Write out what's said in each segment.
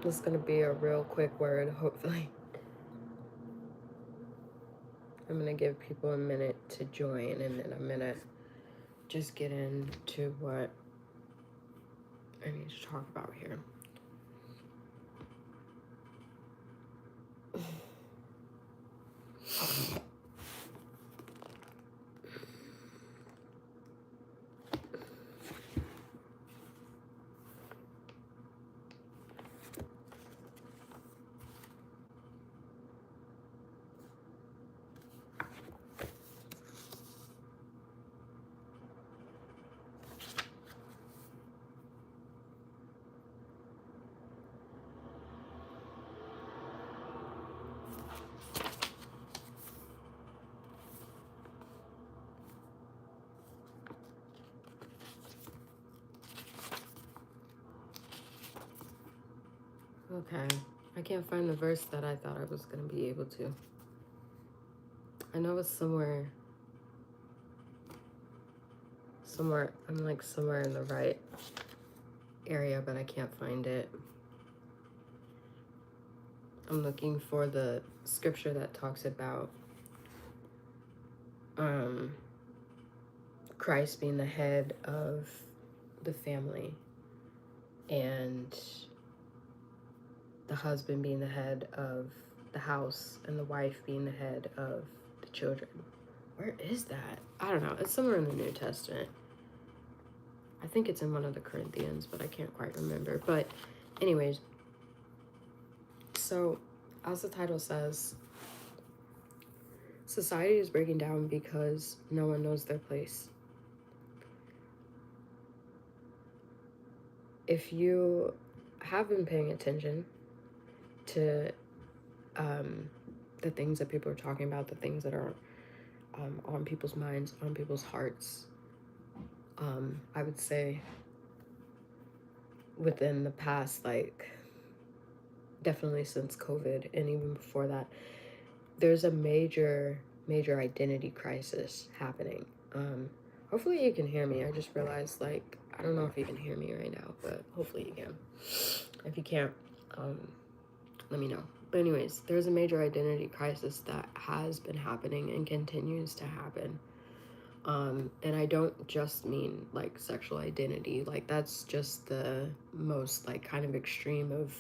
It's gonna be a real quick word, hopefully. I'm gonna give people a minute to join, and then I'm gonna just get into what I need to talk about here. Okay, I can't find the verse that I thought I was gonna be able to. I know it's somewhere, I'm like somewhere in the right area, but I can't find it. I'm looking for the scripture that talks about Christ being the head of the family and the husband being the head of the house and the wife being the head of the children. Where is that? I don't know. It's somewhere in the New Testament. I think it's in one of the Corinthians, but I can't quite remember. But anyways, so as the title says, society is breaking down because no one knows their place. If you have been paying attention to the things that people are talking about, the things that are on people's minds, on people's hearts, I would say within the past, like, definitely since COVID and even before that, there's a major identity crisis happening. Hopefully you can hear me. I just realized, like, I don't know if you can hear me right now, but hopefully you can. If you can't, let me know. But anyways, there's a major identity crisis that has been happening and continues to happen. And I don't just mean like sexual identity, like that's just the most like kind of extreme of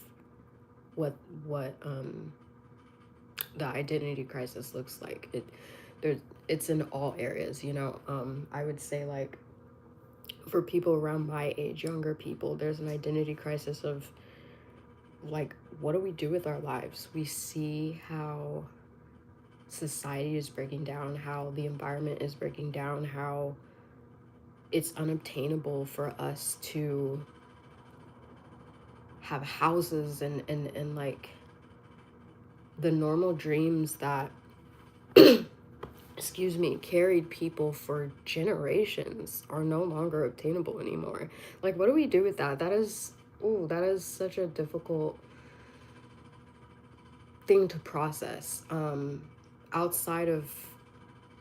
what the identity crisis looks like. It's in all areas, you know. I would say, like, for people around my age, younger people, there's an identity crisis of like, what do we do with our lives? We see how society is breaking down, how the environment is breaking down, how it's unobtainable for us to have houses and like the normal dreams that excuse me, carried people for generations are no longer obtainable anymore. Like, what do we do with that? That is such a difficult thing to process. Outside of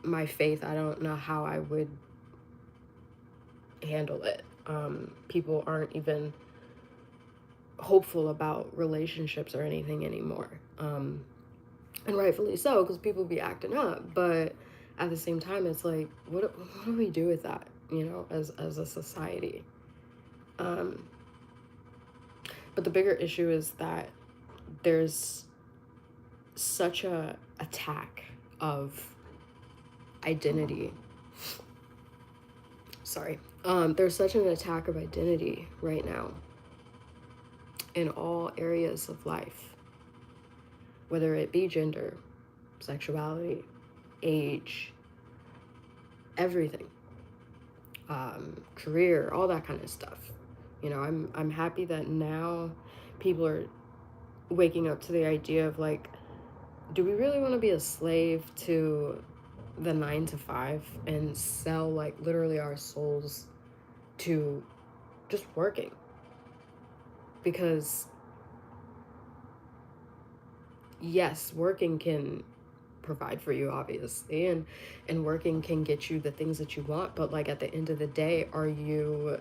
my faith, I don't know how I would handle it. People aren't even hopeful about relationships or anything anymore. And rightfully so, because people be acting up. But at the same time, it's like, what do we do with that, you know, as a society? But the bigger issue is that there's such a attack of identity. Sorry. There's such an attack of identity right now in all areas of life, whether it be gender, sexuality, age, everything, career, all that kind of stuff. You know, I'm happy that now people are waking up to the idea of, like, do we really want to be a slave to the 9 to 5 and sell, like, literally our souls to just working? Because yes, working can provide for you, obviously, and working can get you the things that you want, but like at the end of the day, are you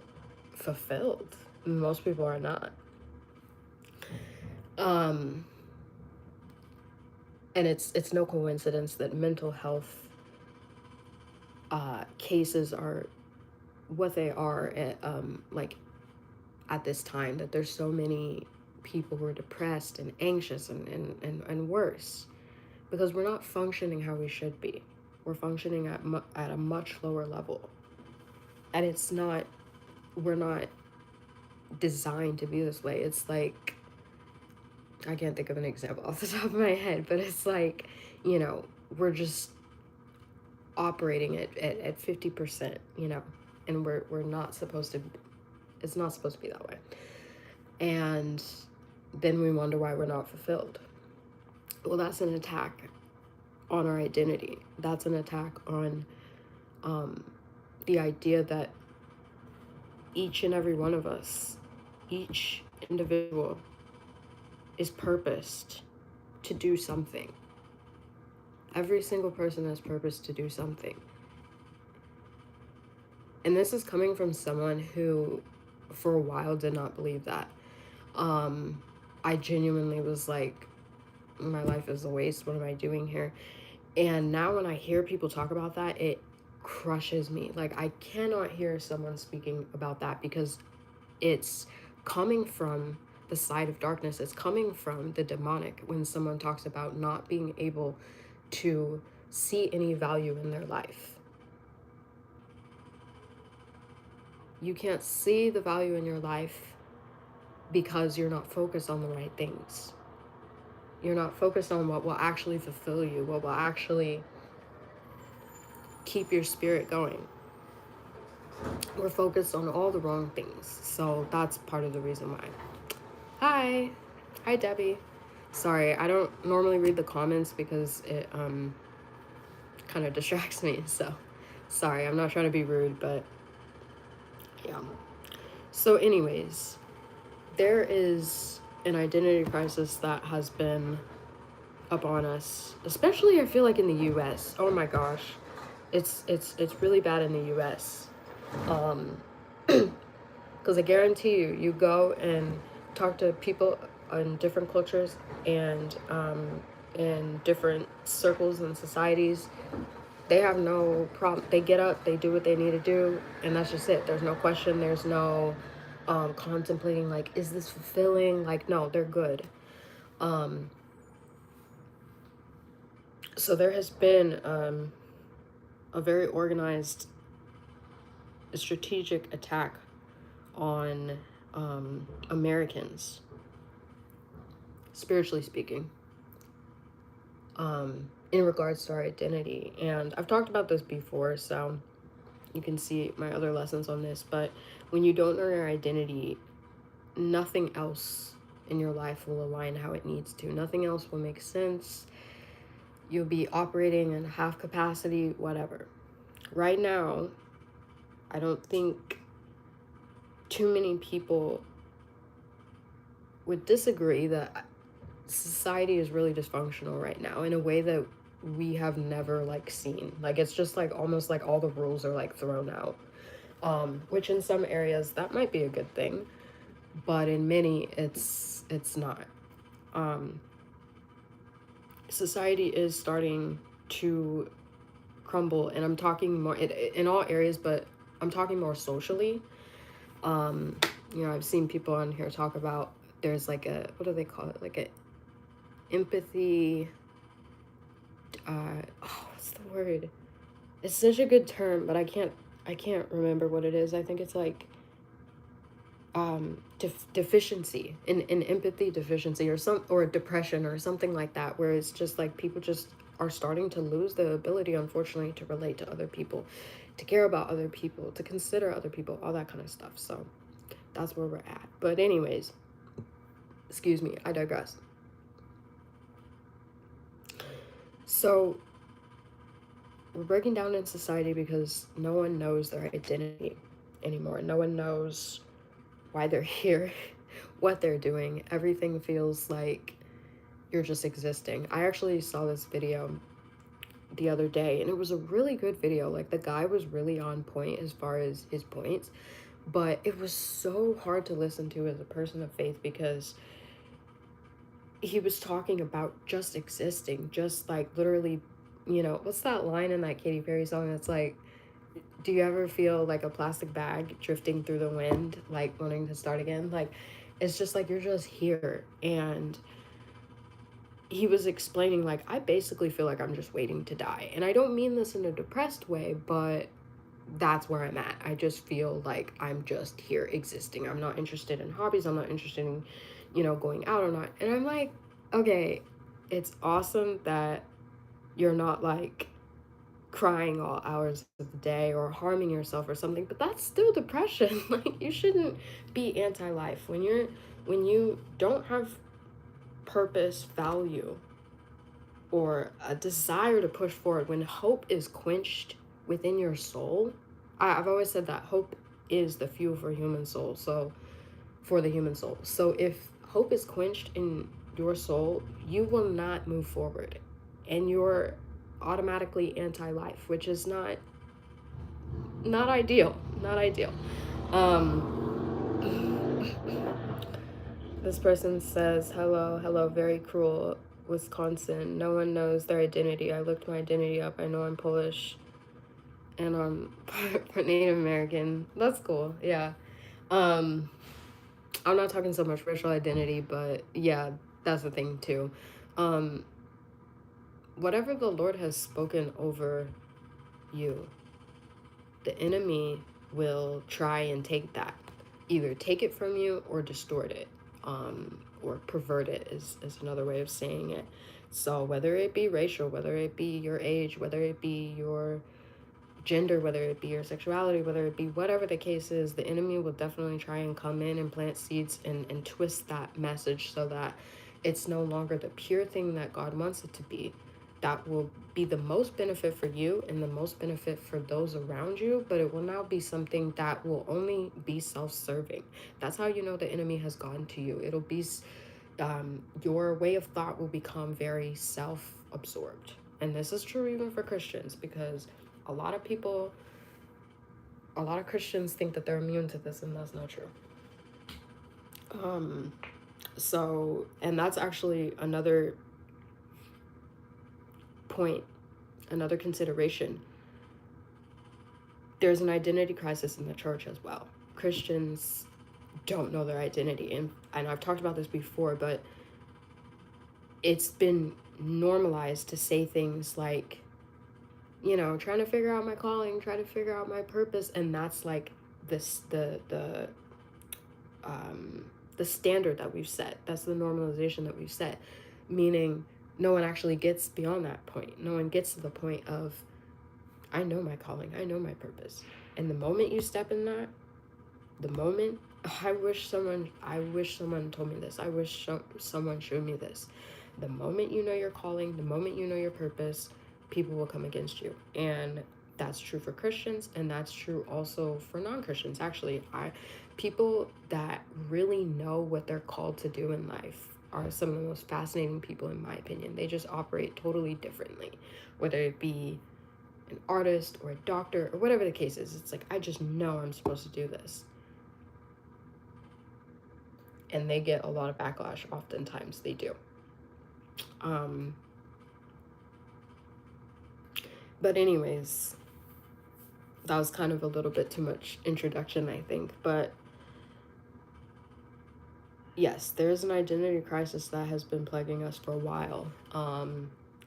fulfilled? Most people are not. Um, and it's no coincidence that mental health cases are what they are at, like at this time, that there's so many people who are depressed and anxious and worse, because we're not functioning how we should be. We're functioning at a much lower level, and we're not designed to be this way. It's like, I can't think of an example off the top of my head, but it's like, you know, we're just operating at 50%, and we're not supposed to, it's not supposed to be that way. And then we wonder why we're not fulfilled. Well, that's an attack on our identity. That's an attack on the idea that each and every one of us, each individual, is purposed to do something. Every single person has purpose to do something. And this is coming from someone who, for a while, did not believe that. I genuinely was like, my life is a waste. What am I doing here? And now when I hear people talk about that, it crushes me. Like, I cannot hear someone speaking about that, because it's coming from the side of darkness. It's coming from the demonic when someone talks about not being able to see any value in their life. You can't see the value in your life because you're not focused on the right things. You're not focused on what will actually fulfill you, what will actually keep your spirit going. We're focused on all the wrong things. So that's part of the reason why. Hi. Hi, Debbie. Sorry, I don't normally read the comments because it kind of distracts me. So sorry, I'm not trying to be rude, but yeah. So anyways, there is an identity crisis that has been upon us, especially I feel like in the US. Oh my gosh. It's really bad in the US. Because I guarantee you, you go and talk to people in different cultures and in different circles and societies, they have no problem. They get up, they do what they need to do, and that's just it. There's no question. There's no contemplating, like, is this fulfilling? Like, no, they're good. So there has been a very organized, strategic attack on Americans, spiritually speaking, in regards to our identity. And I've talked about this before, so you can see my other lessons on this. But when you don't know your identity, nothing else in your life will align how it needs to. Nothing else will make sense. You'll be operating in half capacity, whatever. Right now, I don't think too many people would disagree that society is really dysfunctional right now in a way that we have never like seen. Like, it's just like almost like all the rules are like thrown out, which in some areas that might be a good thing, but in many it's not. Society is starting to crumble, and I'm talking more in all areas, but I'm talking more socially. I've seen people on here talk about, there's like a, what do they call it, like a empathy, what's the word? It's such a good term, but I can't remember what it is. I think it's like deficiency in empathy deficiency, or depression or something like that, where it's just like people just are starting to lose the ability, unfortunately, to relate to other people, to care about other people, to consider other people, all that kind of stuff. So that's where we're at. But anyways, excuse me, I digress. So we're breaking down in society because no one knows their identity anymore. No one knows why they're here, what they're doing. Everything feels like you're just existing. I actually saw this video the other day, and it was a really good video. Like, the guy was really on point as far as his points, but it was so hard to listen to as a person of faith, because he was talking about just existing, just like literally, what's that line in that Katy Perry song that's like, do you ever feel like a plastic bag drifting through the wind, like wanting to start again? Like, it's just like you're just here. And he was explaining, like, I basically feel like I'm just waiting to die. And I don't mean this in a depressed way, but that's where I'm at. I just feel like I'm just here existing. I'm not interested in hobbies. I'm not interested in, going out or not. And I'm like, okay, it's awesome that you're not like crying all hours of the day or harming yourself or something, but that's still depression. Like, you shouldn't be anti-life when you don't have purpose, value, or a desire to push forward, when hope is quenched within your soul. I've always said that hope is the fuel for human soul. So for the human soul. So if hope is quenched in your soul, you will not move forward, and you're automatically anti-life, which is not ideal. Not ideal. This person says, hello, very cruel, Wisconsin. No one knows their identity. I looked my identity up. I know I'm Polish and I'm Native American. That's cool. Yeah. I'm not talking so much racial identity, but yeah, that's the thing too. Whatever the Lord has spoken over you, the enemy will try and take that, either take it from you or distort it, or pervert it is another way of saying it. So whether it be racial, whether it be your age, whether it be your gender, whether it be your sexuality, whether it be whatever the case is, the enemy will definitely try and come in and plant seeds and twist that message so that it's no longer the pure thing that God wants it to be. That will be the most benefit for you and the most benefit for those around you, but it will now be something that will only be self-serving. That's how you know the enemy has gone to you. It'll be your way of thought will become very self-absorbed. And this is true even for Christians, because a lot of Christians think that they're immune to this, and that's not true. And that's actually another point, another consideration. There's an identity crisis in the church as well. Christians don't know their identity, and I've talked about this before, but it's been normalized to say things like, trying to figure out my calling, trying to figure out my purpose, and that's like this the standard that we've set. That's the normalization that we've set, meaning no one actually gets beyond that point. No one gets to the point of, I know my calling, I know my purpose. And the moment you step in that, I wish someone told me this. I wish someone showed me this. The moment you know your calling, the moment you know your purpose, people will come against you. And that's true for Christians, and that's true also for non-Christians. Actually, people that really know what they're called to do in life are some of the most fascinating people, in my opinion. They just operate totally differently, whether it be an artist or a doctor or whatever the case is. It's like, I just know I'm supposed to do this. And they get a lot of backlash. Oftentimes they do. But anyways, that was kind of a little bit too much introduction, I think. But yes, there's an identity crisis that has been plaguing us for a while,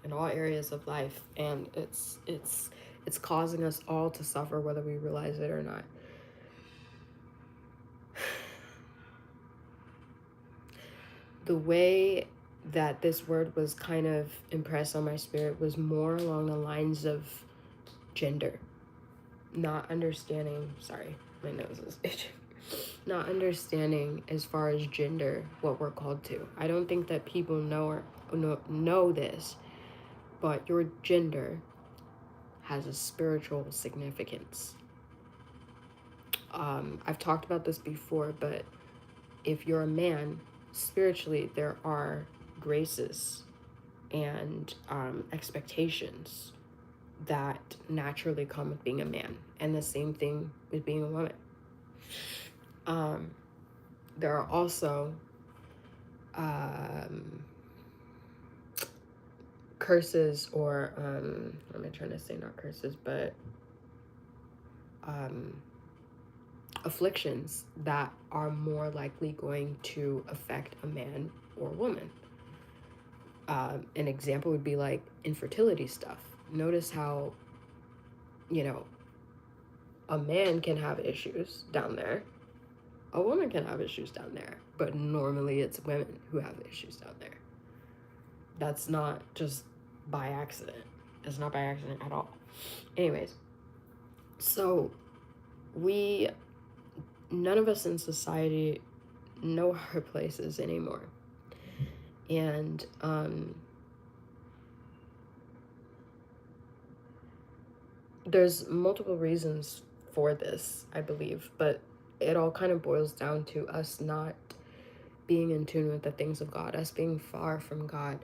in all areas of life, and it's causing us all to suffer, whether we realize it or not. The way that this word was kind of impressed on my spirit was more along the lines of gender. Not understanding, sorry, my nose is itching. Not understanding as far as gender what we're called to. I don't think that people know this, but your gender has a spiritual significance. I've talked about this before, but if you're a man, spiritually there are graces and expectations that naturally come with being a man, and the same thing with being a woman. There are also curses, or what am I trying to say, not curses, but afflictions that are more likely going to affect a man or woman. An example would be like infertility stuff. Notice how, you know, a man can have issues down there, a woman can have issues down there, but normally it's women who have issues down there. That's not just by accident. It's not by accident at all. Anyways, so none of us in society know our places anymore. And there's multiple reasons for this, I believe, but it all kind of boils down to us not being in tune with the things of God, us being far from God.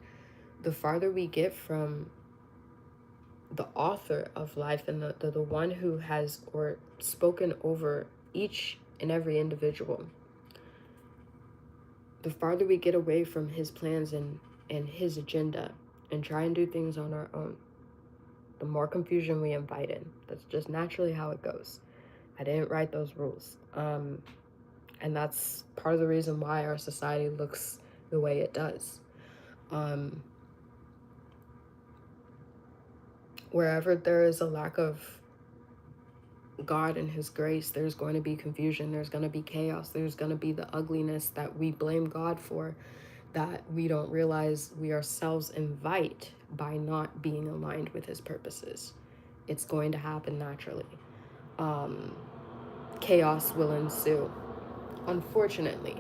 The farther we get from the author of life and the one who has or spoken over each and every individual, the farther we get away from his plans and his agenda and try and do things on our own, the more confusion we invite in. That's just naturally how it goes. I didn't write those rules. And that's part of the reason why our society looks the way it does. Wherever there is a lack of God and his grace, there's going to be confusion, there's going to be chaos, there's going to be the ugliness that we blame God for, that we don't realize we ourselves invite by not being aligned with his purposes. It's going to happen naturally. Chaos will ensue. Unfortunately,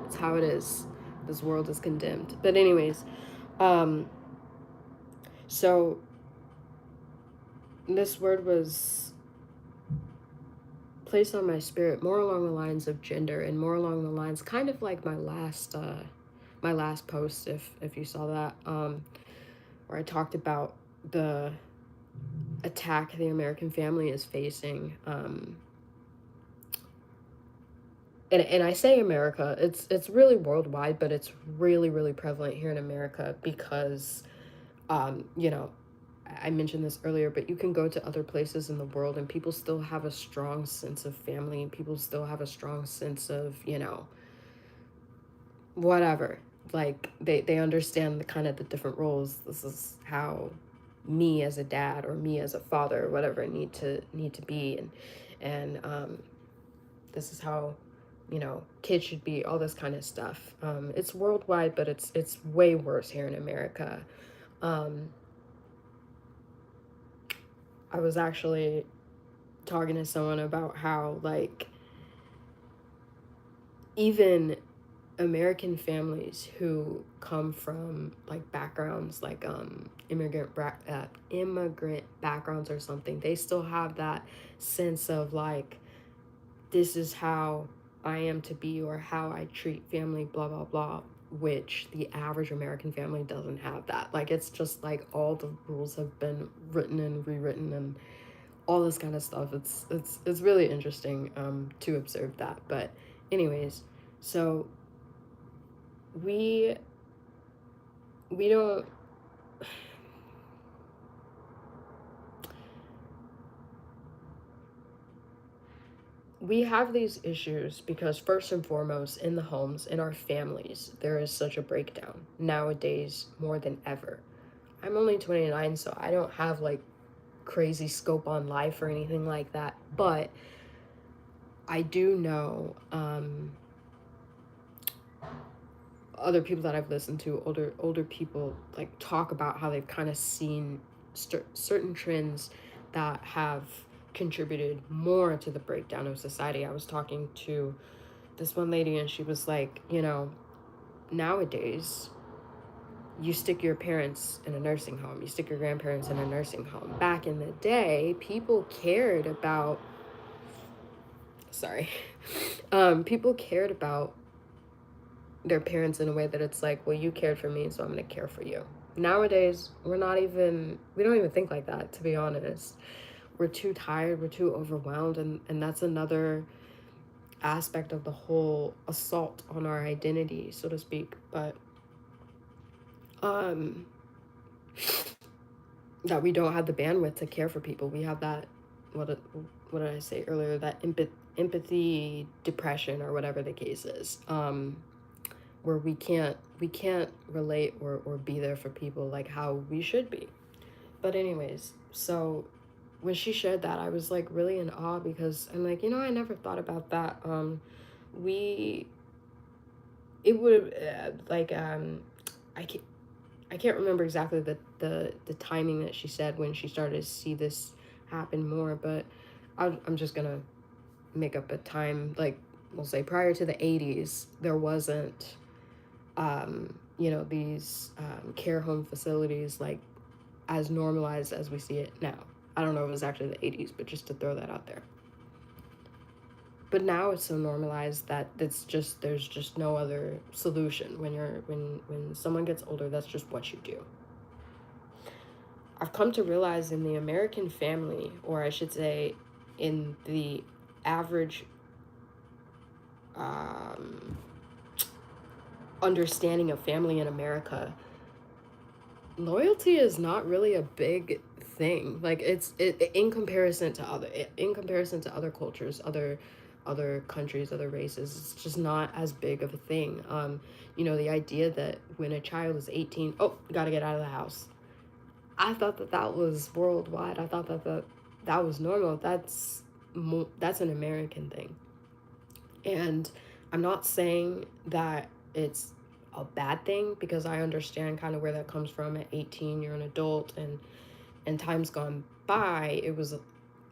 it's how it is. This world is condemned. But anyways, so this word was placed on my spirit more along the lines of gender, and more along the lines, kind of like my last post, if you saw that, where I talked about the attack the American family is facing. And I say America, it's really worldwide, but it's really, really prevalent here in America because, you know, I mentioned this earlier, but you can go to other places in the world and people still have a strong sense of family, and people still have a strong sense of, you know, whatever. Like they understand the kind of the different roles. This is how me as a dad or me as a father or whatever need to be, and this is how, you know, kids should be, all this kind of stuff. It's worldwide, but it's way worse here in America. I was actually talking to someone about how, like, even American families who come from like backgrounds like immigrant backgrounds or something, they still have that sense of like, this is how I am to be, or how I treat family, blah blah blah, which the average American family doesn't have that. Like, it's just like all the rules have been written and rewritten and all this kind of stuff. It's really interesting to observe that. But anyways, so we don't, we have these issues because, first and foremost, in the homes, in our families, there is such a breakdown nowadays more than ever. I'm only 29, so I don't have like crazy scope on life or anything like that, but I do know other people that I've listened to, older people, like, talk about how they've kind of seen certain trends that have contributed more to the breakdown of society. I was talking to this one lady and she was like, you know, nowadays you stick your parents in a nursing home, you stick your grandparents in a nursing home. Back in the day, people cared about people cared about their parents in a way that it's like, well, you cared for me, so I'm gonna care for you. Nowadays, we don't even think like that, to be honest. We're too tired, we're too overwhelmed, and that's another aspect of the whole assault on our identity, so to speak. But that we don't have the bandwidth to care for people. We have that, what what did I say earlier? That empathy depression, or whatever the case is, where we can't relate or be there for people like how we should be. But anyways, so when she shared that, I was like really in awe, because I'm like, I never thought about that. We it would like I can't I can't remember exactly the timing that she said when she started to see this happen more, but I'm just gonna make up a time, like we'll say prior to the 80s, there wasn't these care home facilities like as normalized as we see it now. I don't know if it was actually the 80s, but just to throw that out there. But now it's so normalized that there's just no other solution. When someone gets older, that's just what you do. I've come to realize in the American family, or I should say in the average um, understanding of family in America, loyalty is not really a big thing. Like in comparison to other cultures, other countries, other races, it's just not as big of a thing. The idea that when a child is 18, oh, gotta get out of the house. I thought that was worldwide. I thought that was normal. That's an American thing. And I'm not saying that it's a bad thing, because I understand kind of where that comes from. At 18, you're an adult, and time's gone by, it was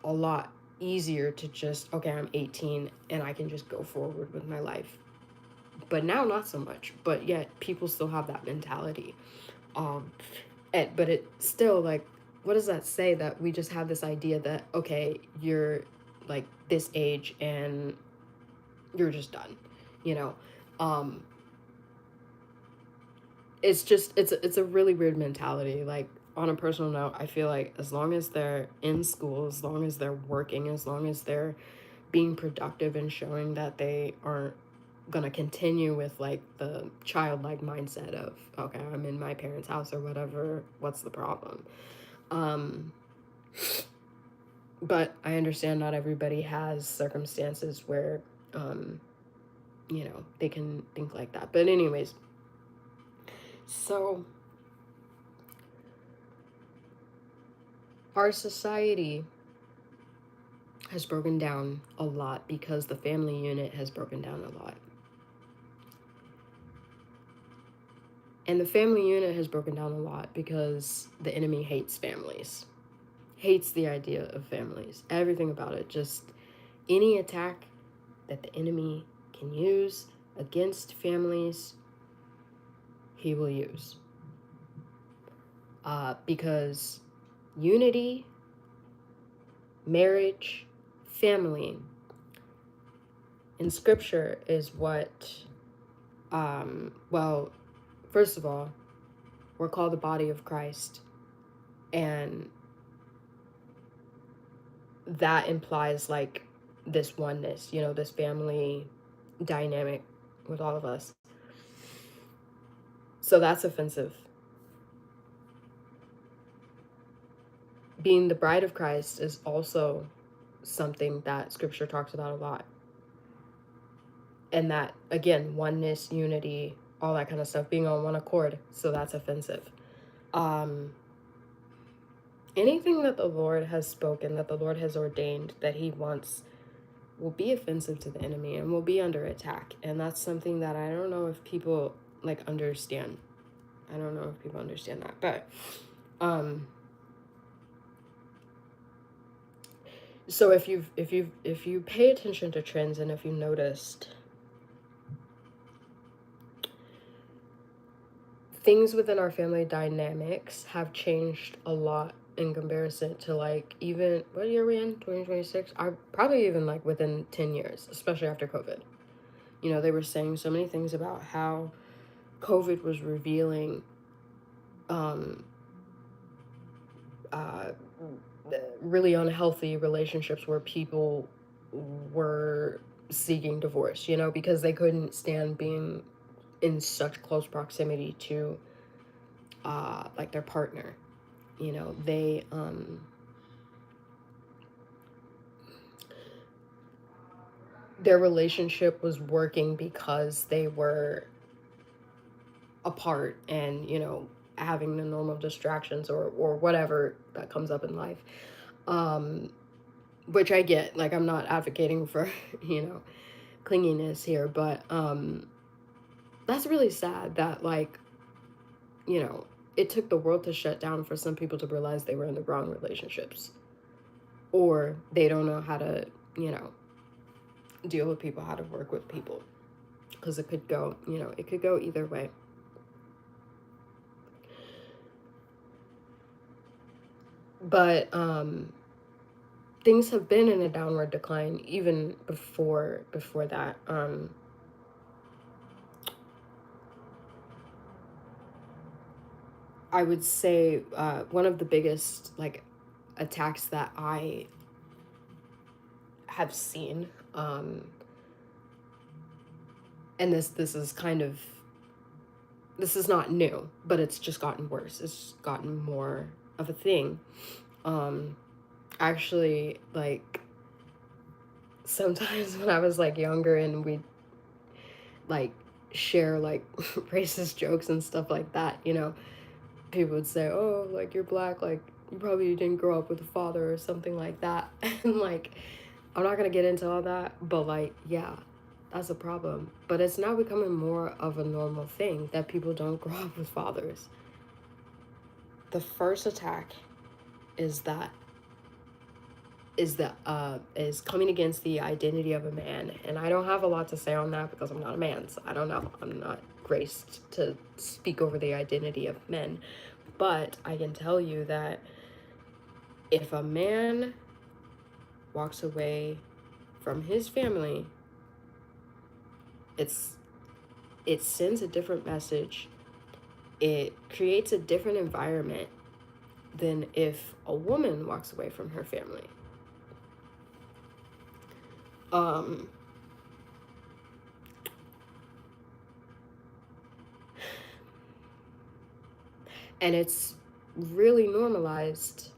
a lot easier to just, okay, I'm 18 and I can just go forward with my life. But now, not so much. But yet, people still have that mentality. Um, but it still, like, what does that say? That we just have this idea that, okay, you're like this age and you're just done, you know? Um, it's a really weird mentality. Like, on a personal note, I feel like as long as they're in school, as long as they're working, as long as they're being productive and showing that they aren't gonna continue with like the childlike mindset of, okay, I'm in my parents' house or whatever, what's the problem? um but I understand not everybody has circumstances where um they can think like that. But anyways, so our society has broken down a lot because the family unit has broken down a lot. And the family unit has broken down a lot because the enemy hates families, hates the idea of families, everything about it. Just any attack that the enemy can use against families, he will use. Because unity, marriage, family in scripture is what, well, first of all, we're called the body of Christ. And that implies like this oneness, this family dynamic with all of us. So that's offensive. Being the bride of Christ is also something that scripture talks about a lot. And that, again, oneness, unity, all that kind of stuff, being on one accord. So that's offensive. Anything that the Lord has spoken, that the Lord has ordained, that he wants, will be offensive to the enemy and will be under attack. And that's something that I don't know if people like understand. I don't know if people understand that. But so if you pay attention to trends, and if you noticed, things within our family dynamics have changed a lot in comparison to, like, even, what year are we in, 2026? I probably even like within 10 years, especially after COVID. They were saying so many things about how COVID was revealing um uh really unhealthy relationships where people were seeking divorce, because they couldn't stand being in such close proximity to like their partner. Their relationship was working because they were apart and, having the normal distractions or whatever that comes up in life. Which I get. Like, I'm not advocating for, clinginess here, but that's really sad that, like, it took the world to shut down for some people to realize they were in the wrong relationships. Or they don't know how to, deal with people, how to work with people. Because it could go, it could go either way. But things have been in a downward decline even before that. I would say one of the biggest like attacks that I have seen, and this is kind of, this is not new, but it's just gotten worse. It's gotten more of a thing. Actually, like, sometimes when I was like younger and we'd like share like racist jokes and stuff like that, people would say, oh, like, you're black, like, you probably didn't grow up with a father or something like that. And like, I'm not gonna get into all that, but like, yeah, that's a problem. But it's now becoming more of a normal thing that people don't grow up with fathers. The first attack is is coming against the identity of a man. And I don't have a lot to say on that because I'm not a man, so I don't know. I'm not graced to speak over the identity of men. But I can tell you that if a man walks away from his family, it sends a different message. It creates a different environment than if a woman walks away from her family. And it's really normalized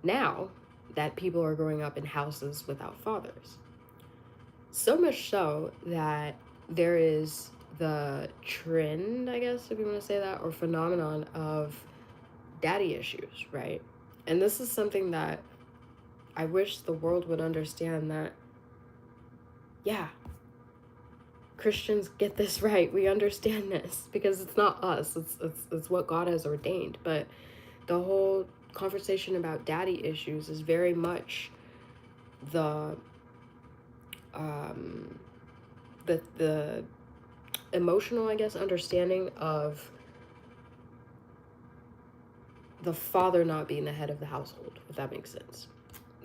now that people are growing up in houses without fathers. So much so that there is the trend, I guess, if you want to say that, or phenomenon of daddy issues, right? And this is something that I wish the world would understand, that, yeah, Christians get this right. We understand this because it's not us. It's what God has ordained. But the whole conversation about daddy issues is very much the emotional, I guess, understanding of the father not being the head of the household, if that makes sense.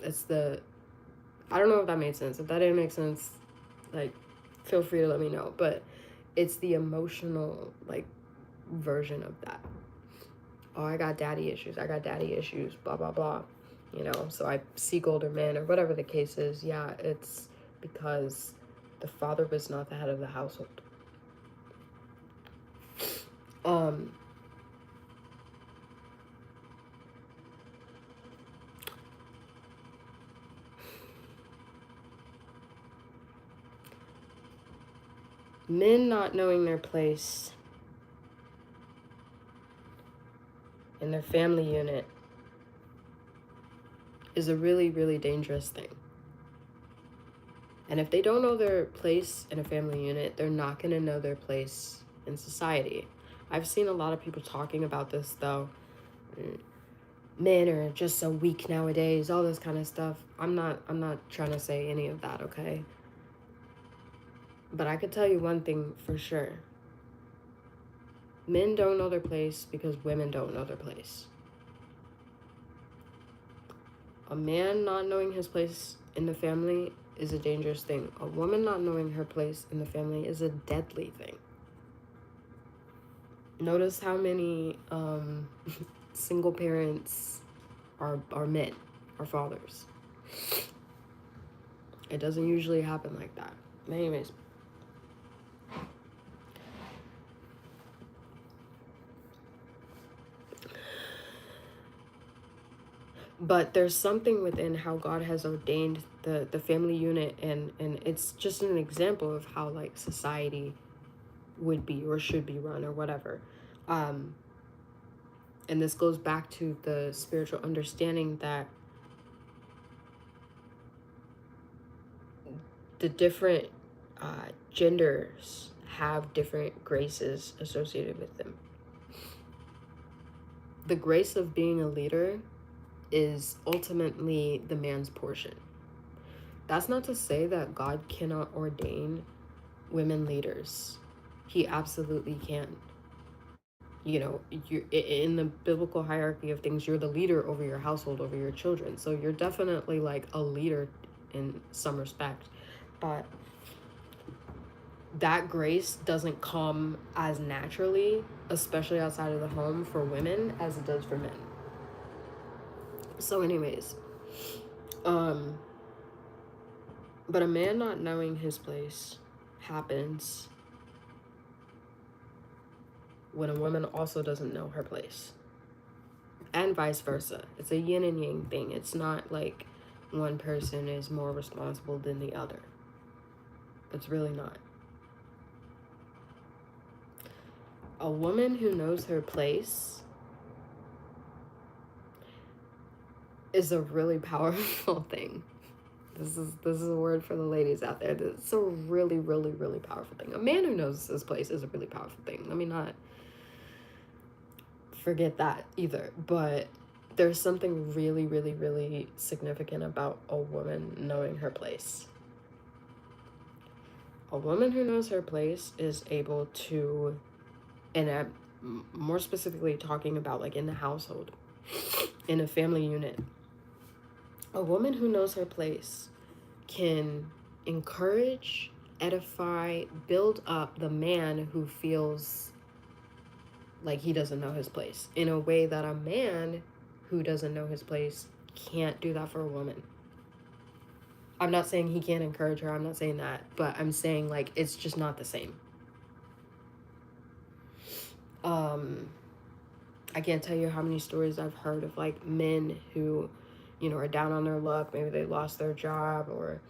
I don't know if that made sense. If that didn't make sense, like, feel free to let me know. But it's the emotional, like, version of that. Oh, I got daddy issues, blah, blah, blah. So I seek older men, or whatever the case is. Yeah, it's because the father was not the head of the household. Men not knowing their place in their family unit is a really, really dangerous thing. And if they don't know their place in a family unit, they're not going to know their place in society. I've seen a lot of people talking about this, though. Men are just so weak nowadays, all this kind of stuff. I'm not trying to say any of that, okay? But I could tell you one thing for sure. Men don't know their place because women don't know their place. A man not knowing his place in the family is a dangerous thing. A woman not knowing her place in the family is a deadly thing. Notice how many single parents are men, are fathers. It doesn't usually happen like that. Anyways. But there's something within how God has ordained the family unit, and it's just an example of how like society would be or should be run or whatever. Um, and this goes back to the spiritual understanding that the different genders have different graces associated with them. The grace of being a leader is ultimately the man's portion. That's not to say that God cannot ordain women leaders. He absolutely can. You know, you in the biblical hierarchy of things, you're the leader over your household, over your children. So you're definitely like a leader in some respect. But that grace doesn't come as naturally, especially outside of the home for women, as it does for men. So anyways, um but a man not knowing his place happens when a woman also doesn't know her place, and vice versa. It's a yin and yang thing. It's not like one person is more responsible than the other. It's really not. A woman who knows her place is a really powerful thing. This is a word for the ladies out there. It's a really, really, really powerful thing. A man who knows his place is a really powerful thing. Let me not forget that either. But there's something really, really, really significant about a woman knowing her place. A woman who knows her place is able to, and I'm more specifically talking about like in the household, in a family unit, a woman who knows her place can encourage, edify, build up the man who feels like he doesn't know his place in a way that a man who doesn't know his place can't do that for a woman. I'm not saying he can't encourage her, I'm not saying that, but I'm saying like it's just not the same. I can't tell you how many stories I've heard of like men who, you know, are down on their luck. Maybe they lost their job, or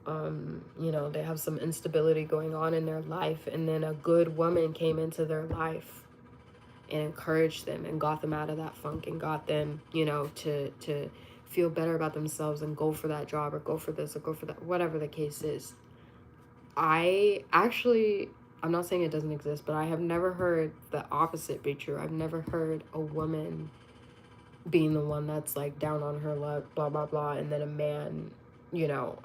you know, they have some instability going on in their life, and then a good woman came into their life and encouraged them and got them out of that funk and got them, you know, to feel better about themselves and go for that job or go for this or go for that, whatever the case is. I'm not saying it doesn't exist, but I have never heard the opposite be true. I've never heard a woman being the one that's like down on her luck, blah blah blah, and then a man, you know,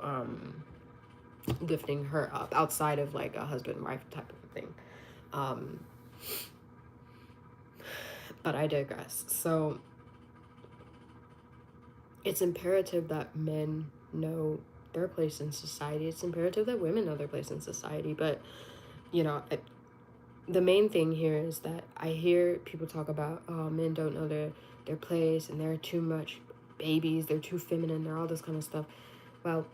lifting her up outside of like a husband wife type of thing. But I digress. So it's imperative that men know their place in society. It's imperative that women know their place in society. But you know, the main thing here is that I hear people talk about, oh, men don't know their place and they're too much babies, they're too feminine, they're all this kind of stuff. Well,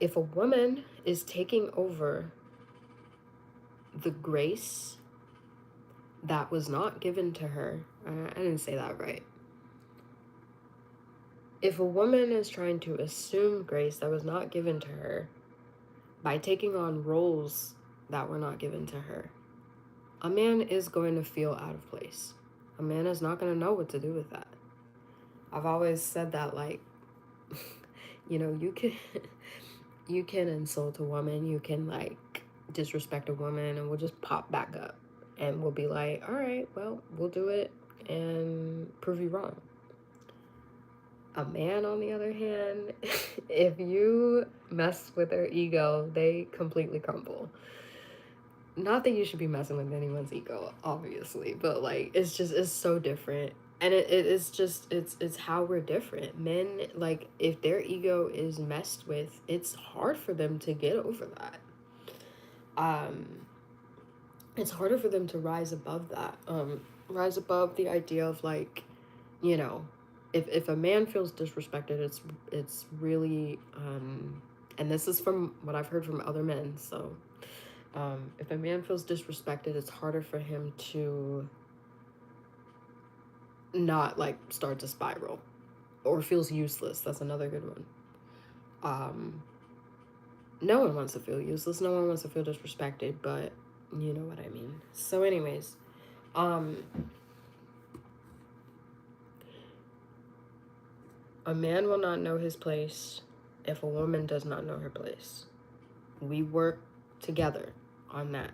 if a woman is taking over the grace that was not given to her, I didn't say that right. If a woman is trying to assume grace that was not given to her by taking on roles that were not given to her, a man is going to feel out of place. A man is not going to know what to do with that. I've always said that, like, you know, you can insult a woman, you can like disrespect a woman, and we'll just pop back up and we'll be like, all right, well, we'll do it and prove you wrong. A man, on the other hand, if you mess with their ego, they completely crumble. Not that you should be messing with anyone's ego, obviously, but like it's so different. And it is just it's how we're different. Men, like, if their ego is messed with, it's hard for them to get over that. It's harder for them to rise above that. Rise above the idea of like, you know, if a man feels disrespected, it's really and this is from what I've heard from other men. So if a man feels disrespected, it's harder for him to not like starts a spiral or feels useless. That's another good one. Um, no one wants to feel useless. No one wants to feel disrespected, but you know what I mean. So, anyways, um, a man will not know his place if a woman does not know her place. We work together on that.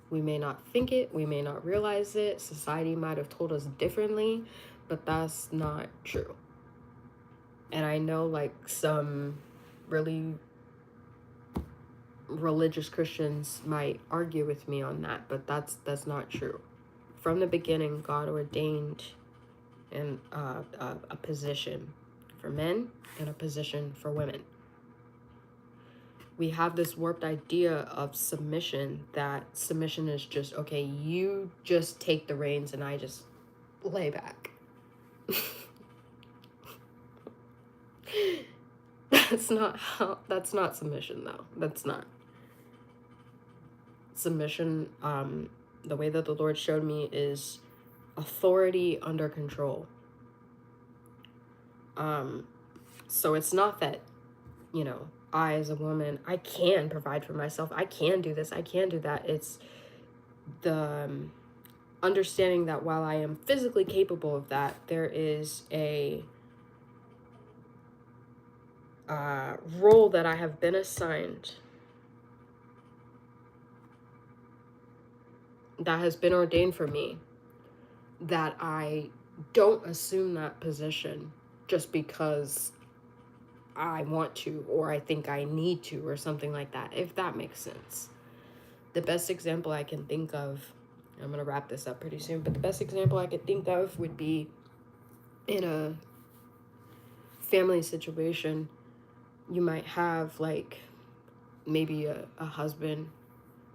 We may not think it, we may not realize it. Society might have told us differently, but that's not true. And I know like some really religious Christians might argue with me on that, but that's not true. From the beginning, God ordained a position for men and a position for women. We have this warped idea of submission, that submission is just, okay, you just take the reins and I just lay back. That's not submission though. That's not. Submission, the way that the Lord showed me, is authority under control. So it's not that, I as a woman, I can provide for myself. I can do this. I can do that. It's the understanding that while I am physically capable of that, there is a role that I have been assigned, that has been ordained for me, that I don't assume that position just because I want to, or I think I need to, or something like that, if that makes sense. The best example I can think of, I'm going to wrap this up pretty soon, but the best example I could think of would be in a family situation. You might have like maybe a husband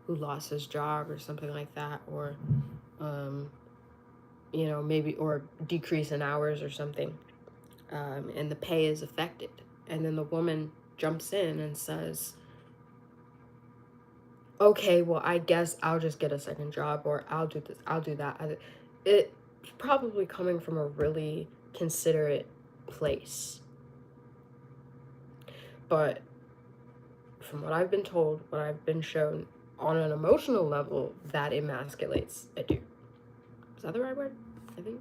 who lost his job or something like that, or maybe, or decrease in hours or something, and the pay is affected, and then the woman jumps in and says, okay, well, I guess I'll just get a second job, or I'll do this, I'll do that. It's probably coming from a really considerate place, but from what I've been told, what I've been shown, on an emotional level, that emasculates a dude. Is that the right word? I think.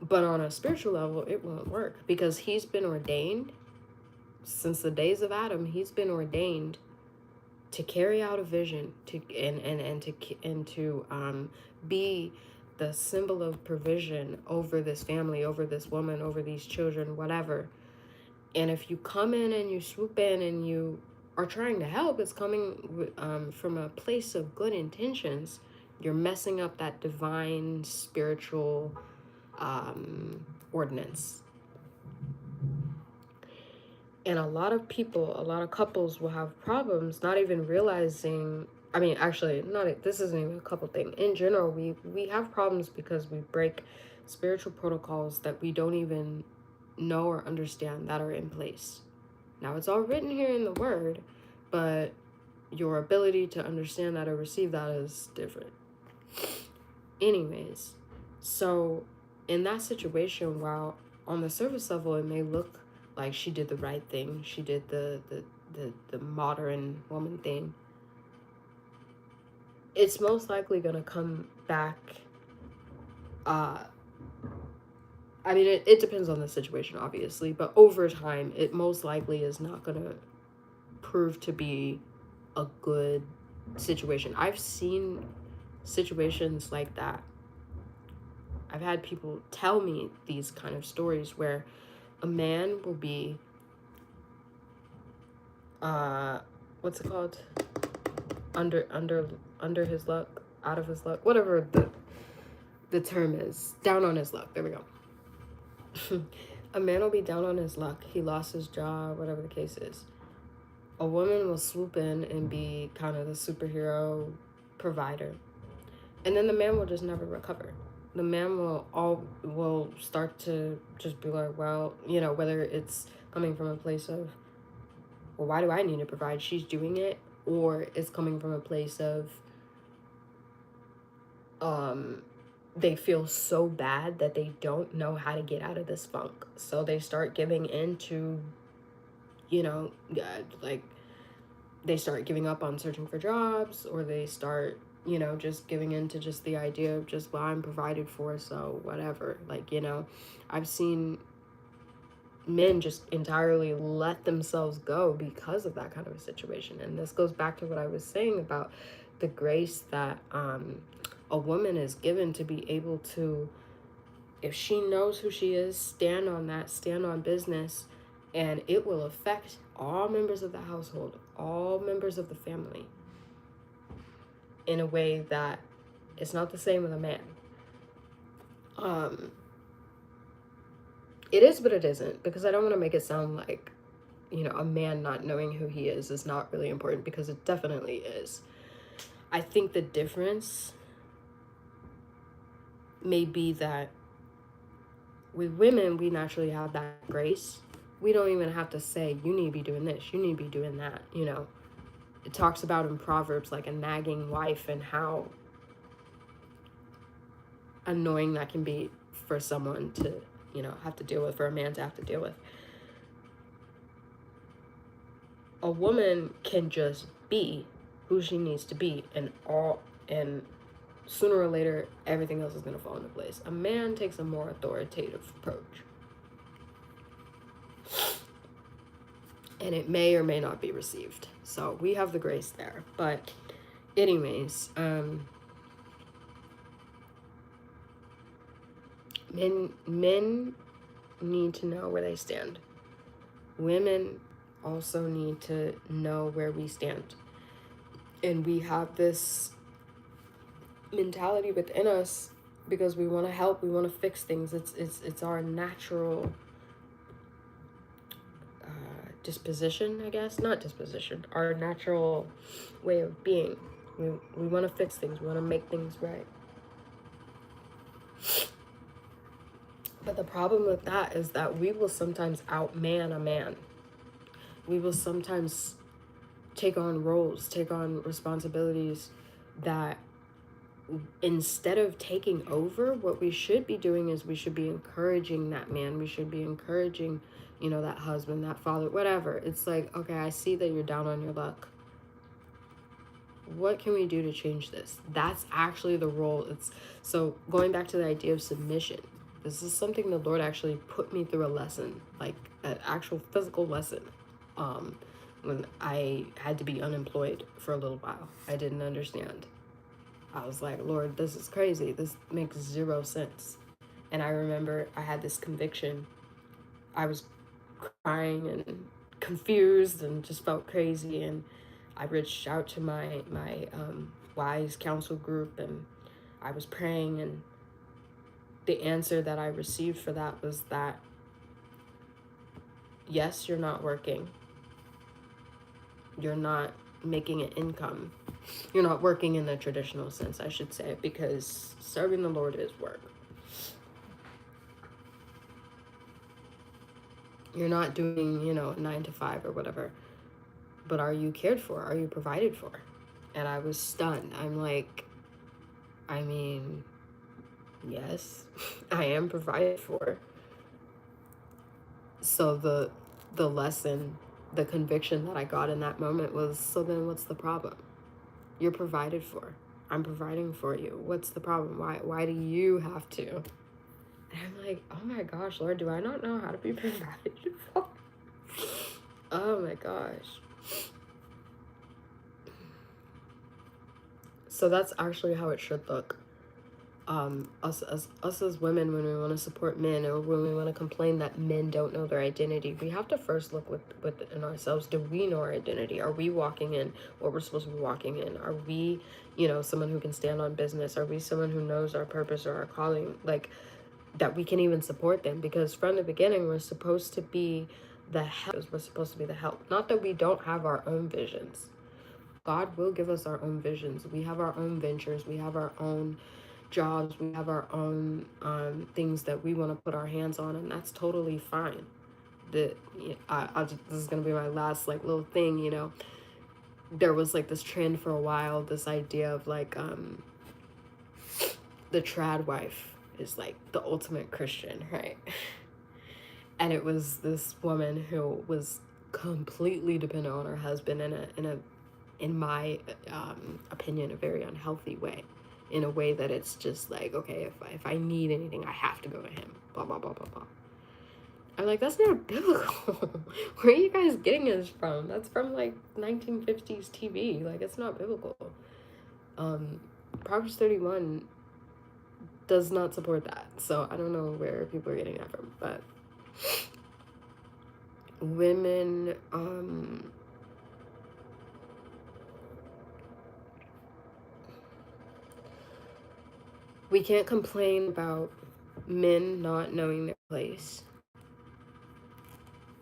But on a spiritual level, it won't work, because he's been ordained since the days of Adam. He's been ordained to carry out a vision, to be the symbol of provision over this family, over this woman, over these children, whatever. And if you come in and you swoop in and you are trying to help, it's coming from a place of good intentions. You're messing up that divine spiritual ordinance. And a lot of people, a lot of couples will have problems not even realizing, I mean, actually, this isn't even a couple thing. In general, we have problems because we break spiritual protocols that we don't even know or understand that are in place. Now, it's all written here in the Word, but your ability to understand that or receive that is different. Anyways, so in that situation, while on the surface level it may look like she did the right thing, she did the modern woman thing, it's most likely gonna come back. I mean, it depends on the situation, obviously, but over time, it most likely is not gonna prove to be a good situation. I've seen situations like that. I've had people tell me these kind of stories where a man will be, what's it called? Under his luck, out of his luck, whatever the term is, down on his luck. There we go. A man will be down on his luck. He lost his job, whatever the case is. A woman will swoop in and be kind of the superhero provider. And then the man will just never recover. The man will start to just be like, well, whether it's coming from a place of, well, why do I need to provide? She's doing it. Or it's coming from a place of, they feel so bad that they don't know how to get out of this funk. So they start giving into, like they start giving up on searching for jobs, or they start, just giving into just the idea of just, well, I'm provided for, so whatever. Like, I've seen men just entirely let themselves go because of that kind of a situation. And this goes back to what I was saying about the grace that a woman is given to be able to, if she knows who she is, stand on that, stand on business, and it will affect all members of the household, all members of the family, in a way that it's not the same with a man. It is, but it isn't, because I don't want to make it sound like, a man not knowing who he is not really important, because it definitely is. I think the difference may be that with women, we naturally have that grace. We don't even have to say, you need to be doing this, you need to be doing that, It talks about in Proverbs, like a nagging wife, and how annoying that can be for someone to, have to deal with, for a man to have to deal with. A woman can just be who she needs to be, and sooner or later, everything else is going to fall into place. A man takes a more authoritative approach. And it may or may not be received. So we have the grace there. But anyways, men need to know where they stand. Women also need to know where we stand. And we have this mentality within us because we want to help, we want to fix things. It's our natural disposition, I guess. Not disposition, our natural way of being. We want to fix things, we want to make things right. But the problem with that is that we will sometimes outman a man. We will sometimes take on roles, take on responsibilities that, instead of taking over, what we should be doing is we should be encouraging that man. We should be encouraging, that husband, that father, whatever. It's like, okay, I see that you're down on your luck. What can we do to change this? That's actually the role. So going back to the idea of submission, this is something the Lord actually put me through a lesson, like an actual physical lesson, when I had to be unemployed for a little while. I didn't understand. I was like, Lord, this is crazy. This makes zero sense. And I remember I had this conviction. I was crying and confused and just felt crazy. And I reached out to my wise counsel group, and I was praying, and the answer that I received for that was that, yes, you're not working. You're not making an income. You're not working in the traditional sense, I should say, because serving the Lord is work. You're not doing, 9 to 5 or whatever. But are you cared for? Are you provided for? And I was stunned. I'm like, I mean, yes, I am provided for. So the lesson, the conviction that I got in that moment was, so then what's the problem? You're provided for. I'm providing for you. What's the problem? Why do you have to? And I'm like, oh my gosh, Lord, do I not know how to be provided for? Oh my gosh. So that's actually how it should look. Us as women, when we want to support men, or when we want to complain that men don't know their identity, we have to first look within ourselves. Do we know our identity? Are we walking in what we're supposed to be walking in? Are we, someone who can stand on business? Are we someone who knows our purpose or our calling, like that we can even support them? Because from the beginning, we're supposed to be the help. We're supposed to be the help. Not that we don't have our own visions. God will give us our own visions. We have our own ventures. We have our own jobs. We have our own things that we want to put our hands on, and that's totally fine. This is gonna be my last little thing. There was this trend for a while, this idea of the trad wife is like the ultimate Christian, right? And it was this woman who was completely dependent on her husband in my opinion, a very unhealthy way, in a way that it's just like, okay, if I need anything, I have to go to him, blah blah blah blah blah. I'm like, that's not biblical. Where are you guys getting this from? That's from like 1950s TV. Like, it's not biblical. Proverbs 31 does not support that. So I don't know where people are getting that from. But women, we can't complain about men not knowing their place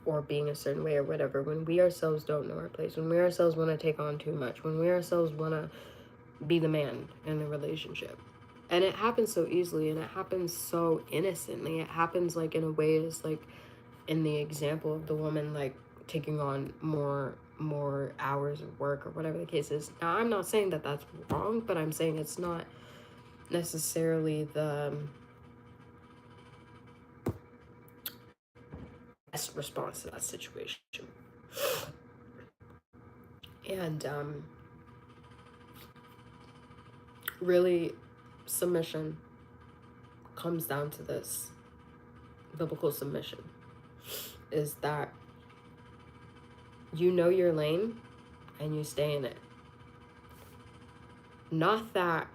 or being a certain way or whatever when we ourselves don't know our place, when we ourselves want to take on too much, when we ourselves want to be the man in the relationship. And it happens so easily, and it happens so innocently. It happens like in a way, is like in the example of the woman like taking on more hours of work or whatever the case is. Now, I'm not saying that that's wrong, but I'm saying it's not necessarily the best response to that situation. And really, submission comes down to this. Biblical submission is that you know your lane and you stay in it. Not that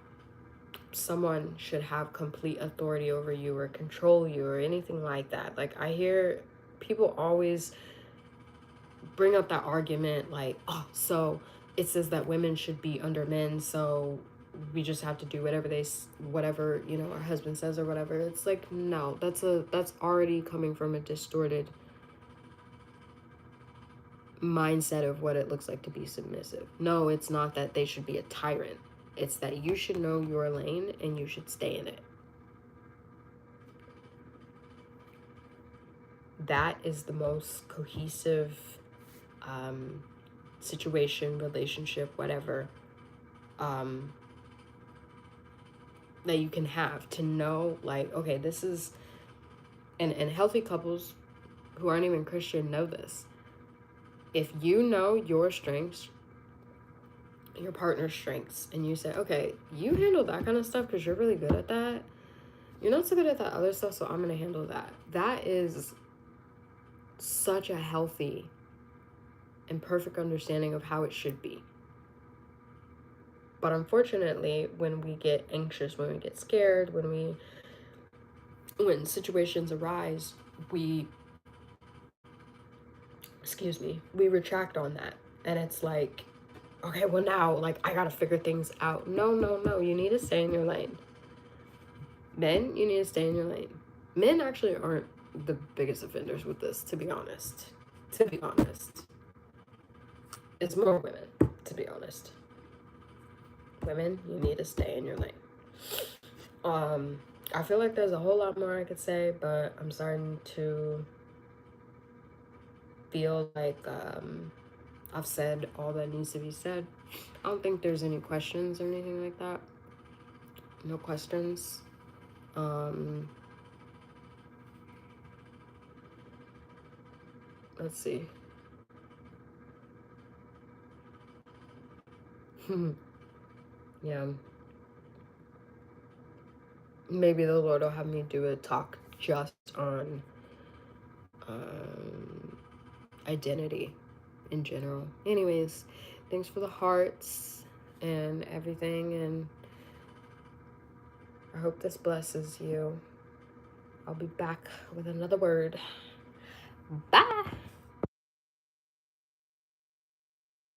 someone should have complete authority over you or control you or anything like that. Like, I hear people always bring up that argument like, oh, so it says that women should be under men, so we just have to do whatever, you know, our husband says or whatever. It's like, no, that's already coming from a distorted mindset of what it looks like to be submissive. No, it's not that they should be a tyrant. It's that you should know your lane and you should stay in it. That is the most cohesive situation, relationship, whatever, that you can have, to know like, okay, this is, and healthy couples who aren't even Christian know this. If you know your strengths, your partner's strengths, and you say, okay, you handle that kind of stuff because you're really good at that. You're not so good at that other stuff, so I'm going to handle that. That is such a healthy and perfect understanding of how it should be. But unfortunately, when we get anxious, when we get scared, when situations arise, we retract on that. And it's like, okay, well now, like, I gotta figure things out. No, you need to stay in your lane. Men, you need to stay in your lane. Men actually aren't the biggest offenders with this, to be honest. It's more women, to be honest. Women, you need to stay in your lane. I feel like there's a whole lot more I could say, but I'm starting to feel like I've said all that needs to be said. I don't think there's any questions or anything like that. No questions. Let's see. Yeah. Maybe the Lord will have me do a talk just on identity in general. Anyways, thanks for the hearts and everything, and I hope this blesses you. I'll be back with another word. Bye.